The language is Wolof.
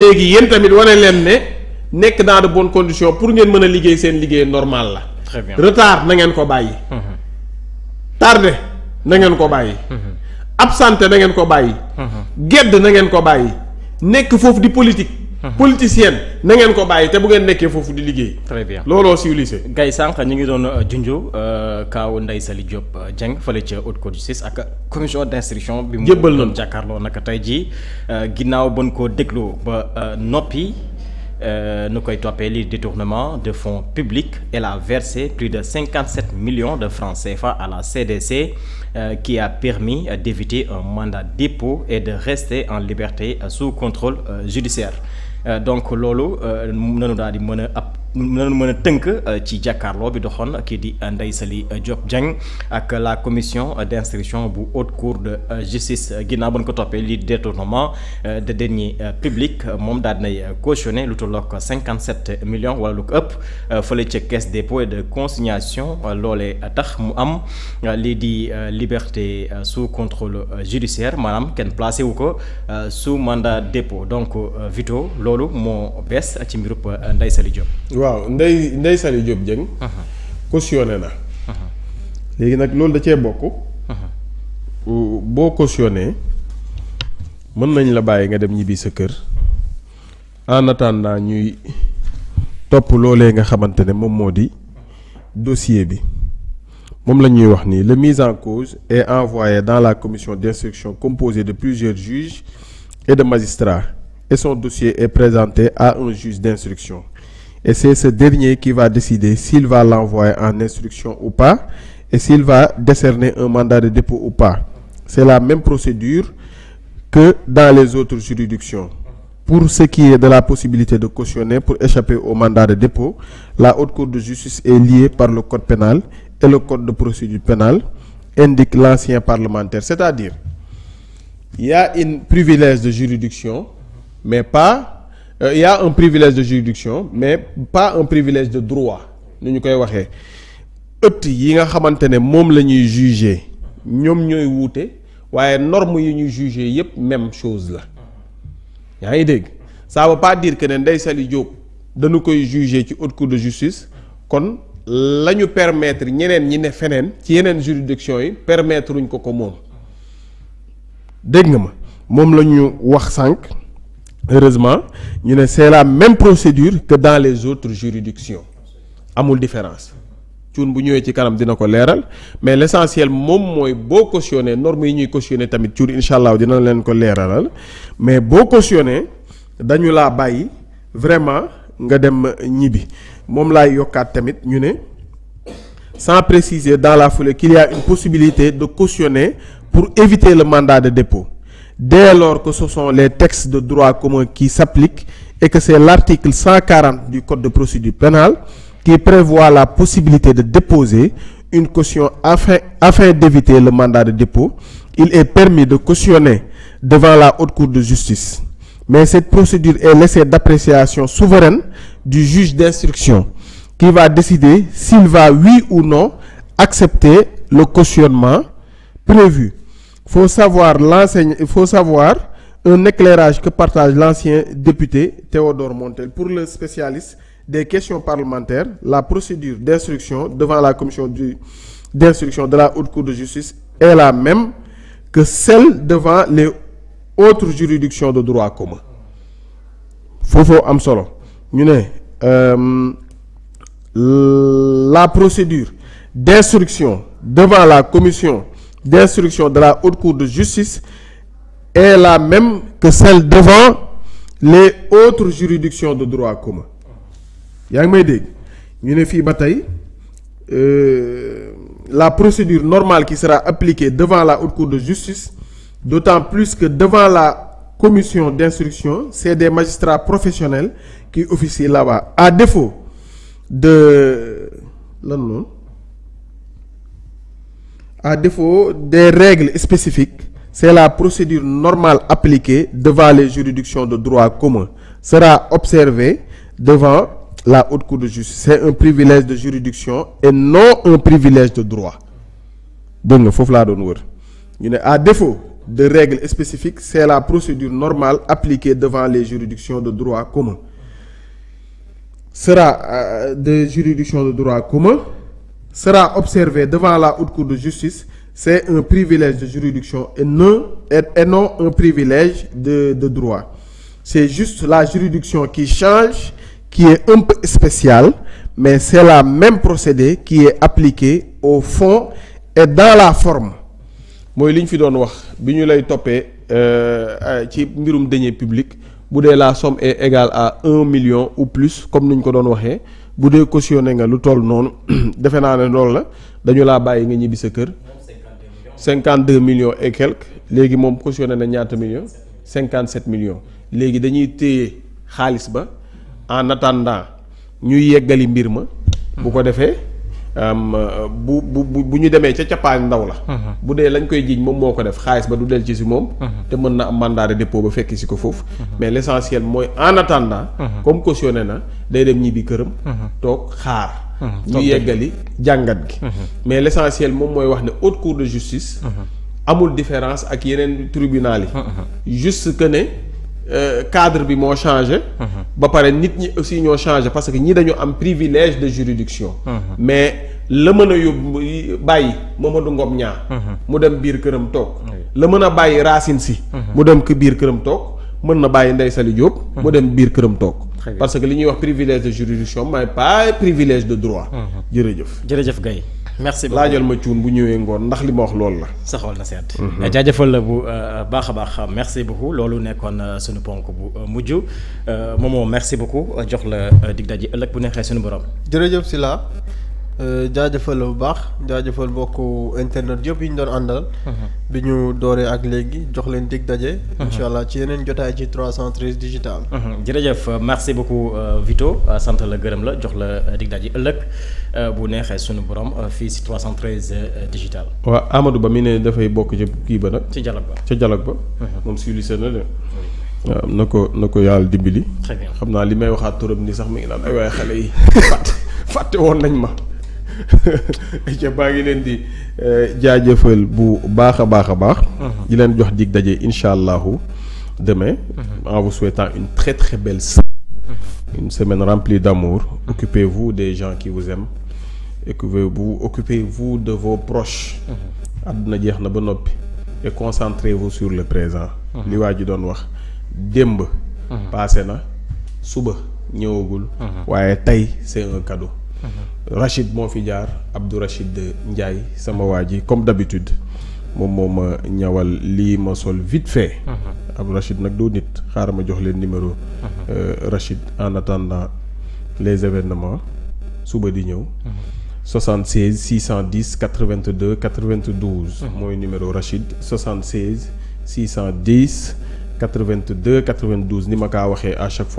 léegi yéen tamit wane leen ne nekk dans de bonnes conditions pour ngeen mën a liggéey seen liggéey normal la. très bien retard na ngeen ko bàyyi. tardé na ngeen ko bàyyi. absenté na ngeen ko bàyyi. gedd na ngeen ko bàyyi. nekk foofu di politique. politicienne na ngeen ko bàyyi te bu ngeen nekkee foofu di liggéey. très bien looloo civilisé. Gaye sànq ñu ngi doon junju kaaw Ndeye Saly Diop Dieng fële ca haute cour de justice ak commission d'instruction bi mu doon jàkkaarloo naka tey jii ginnaaw bon koo déglu ba noppi nu koy toppee li détournement de fonds publics. Elle a versé plus de 57 millions de francs CFA à la CDC qui a permis d'éviter un mandat de dépôt et de rester en liberté sous contrôle judiciaire. Donc loolu nanu daal di mën a nanu mën a tënk ci jàkkaarloo bi doxoon kii di Ndeye Saly Diop Dieng ak la commission d'instruction bu haute cour de justice ginnaaw ba ñu ko toppee li détournement de deniers publics moom daal dinay cautionné lu tollook 57 millions wala lu ko ëpp fële ca caisse dépôt et de consignation loolee tax mu am lii di liberté sous contrôle judiciaire maanaam kenn placé wu ko sous mandat dépôt donc Vito loolu moo bees ci mbirub Ndeye Saly Diop. waaw Ndeye Saly Diop Dieng. cautionné na. léegi nag loolu da cee bokk. boo cautionné mën nañ la bàyyi nga dem ñibbi sa kër en attendant ñuy topp loolee nga xamante ne moom moo di dossier bi moom la ñuy wax nii le mis en cause est envoyé dans la commission d'instruction composée de plusieurs juges et de magistrats et son dossier est présenté à un juge d'instruction. Et c'est ce dernier qui va décider s'il va l'envoyer en instruction ou pas et s'il va décerner un mandat de dépôt ou pas. C'est la même procédure que dans les autres juridictions. Pour ce qui est de la possibilité de cautionner pour échapper au mandat de dépôt, la Haute Cour de justice est liée par le Code pénal et le Code de procédure pénale, indique l'ancien parlementaire. C'est-à-dire, il y a un privilège de juridiction, mais pas... il y a un privilège de juridiction mais pas un privilège de droit ni ñu koy waxee ëtt yi nga xamante ne moom la ñuy juger ñoom ñooy wuute waaye normes yi ñuy juger yépp même chose la yaa ngi dégg ça veut pas dire que ne Ndeye Saly Diop dañu koy juger ci haute cour de justice kon la ñu permettre ñeneen ñi ne feneen ci yeneen juridiction yi permettre uñ ko moom dégg nga ma moom la ñu wax sànq. Heureusement ñu ne c'est la même procédure que dans les autres juridictions amul différence cuun bu ñëwee ci kanam dina ko leeral mais l'essentiel moom mooy boo cautionné normes yi ñuy cautionné tamit cuun incha allah dina leen ko leeralal mais boo cautionné dañu laa bàyyi vraiment nga dem ñibbi moom laay yokkaat tamit ñu ne sans préciser dans la foulée qu'il y a une possibilité de cautionner pour éviter le mandat de dépôt. Dès lors que ce sont les textes de droit commun qui s'appliquent et que c'est l'article 140 du Code de procédure pénale qui prévoit la possibilité de déposer une caution afin d'éviter le mandat de dépôt, il est permis de cautionner devant la Haute Cour de justice. Mais cette procédure est laissée d'appréciation souveraine du juge d'instruction qui va décider s'il va, oui ou non, accepter le cautionnement prévu. Il faut savoir un éclairage que partage l'ancien député Théodore Montel. Pour le spécialiste des questions parlementaires, la procédure d'instruction devant la commission d'instruction de la Haute Cour de justice est la même que celle devant les autres juridictions de droit commun. Foofu am solo ñu ne la procédure d'instruction devant la commission d'instruction de la Haute Cour de justice est la même que celle devant les autres juridictions de droit commun yaa ngi may dégg ñu ne fii ba tey la procédure normale qui sera appliquée devant la Haute Cour de justice d'autant plus que devant la commission d'instruction c'est des magistrats professionnels qui officient là-bas à défaut de lan noonu à défaut des règles spécifiques, c'est la procédure normale appliquée devant les juridictions de droit commun sera observée devant la Haute Cour de justice. C'est un privilège de juridiction et non un privilège de droit. Donc, foofu laa doon wër ñu ne à défaut de règles spécifiques, c'est la procédure normale appliquée devant les juridictions de droit commun. Sera observé devant la Haute Cour de justice. C'est un privilège de juridiction et non un privilège de droit. C'est juste la juridiction qui change, qui est un peu spéciale, mais c'est la même procédé qui est appliqué au fond et dans la forme. Mooy li ñu fi doon wax bi ñu lay toppee ci mbirum deniers publics bu dee la somme est égale à 1 million ou plus comme ni ñu ko doon waxee bu dee cautionné nga lu toll noonu defe naa ne loolu la dañu laa bàyyi nga ñibbi sa kër. 52 millions et quelques léegi moom cautionné na ñaata millions 57 millions léegi dañuy téye xaalis ba en attendant ñuy yeggali mbir ma. bu ko defee bu ñu demee ca cappaay ndaw la. bu dee lañ koy jiiñ moom moo ko def xaalis ba du del ci si moom. te mën na am mandat de dépôt ba fekk si ko foofu. mais l'essentiel mooy en attendant. comme cautionné na day dem ñibbi këram. toog xaar. ñu yeggali jàngat gi. mais l'essentiel moom mooy wax ne haute cour de justice. amul différence ak yeneen tribunal yi. juste que ne cadre bi moo changé. ba pare nit ñi aussi ñoo changé parce que ñi dañu am privilège de juridiction. mais la mën a yóbbu bàyyi Mamadou Ngom ñaar mu dem biir këram toog. la mën a bàyyi Racine Sy. mu dem ko biir këram toog. mën na bàyyi Ndeye Saly Diop. mu dem biir këram toog. parce que li ñuy wax privilège de juridiction mais pas privilège de droit. jërëjëf Gaye merci beaucoup laajal ma cuun bu ñëwee ngoon ndax li ma wax loolu la. sa xol na seet. jaajëfal la bu baax a baax merci beaucoup loolu nekkoon suñu ponk bu mujj Momo merci beaucoup jox la dig daje ëllëg bu neexee suñu borom. jërëjëf Sylla jaajëfal la bu baax jaajëfal mbokku internet yëpp yi ñu doon àndal. bi ñu dooree ak léegi jox leen dig daje. incha allah ci yeneen jotaay ci 313 digital. jërëjëf merci beaucoup Vito sant la gërëm la jox la dig daje ëllëg bu neexee sunu borom fii si 313 digital. waaw Amadou Ba mi ne dafay bokk ci kii ba nag. ci dialogue ba ca dialogue ba. moom suivi na de. waaw na ko yàlla dimbali. très bien xam naa li may waxaat turam ni sax mi ngi naan ay waaye xale yi fàtte woon nañ ma. ca baa ngi leen di jaajëfal bu baax a baax. di leen jox dig daje incha allahu demain. en vous souhaitant une très très belle semaine. Une semaine remplie d'amour. Occupez-vous des gens qui vous aiment. Occupez-vous de vos proches. àdduna jeex na ba noppi. et concentrez-vous sur le présent. li waa ji doon wax démb. passé na suba ñëwagul. waaye tey c'est un cadeau. Rachid moo fi jaar Abdou Rachid Ndiaye sama waa ji comme d'habitude moom moo ma ñawal lii ma sol vite fait. Abdou Rachid nag doo nit xaaral ma jox leen numéro. Rachid en attendant les événements suba di ñëw. 76 610 82 92. mooy numéro Rachid 76 610 82 92 ni ma kaa waxee à chaque fois.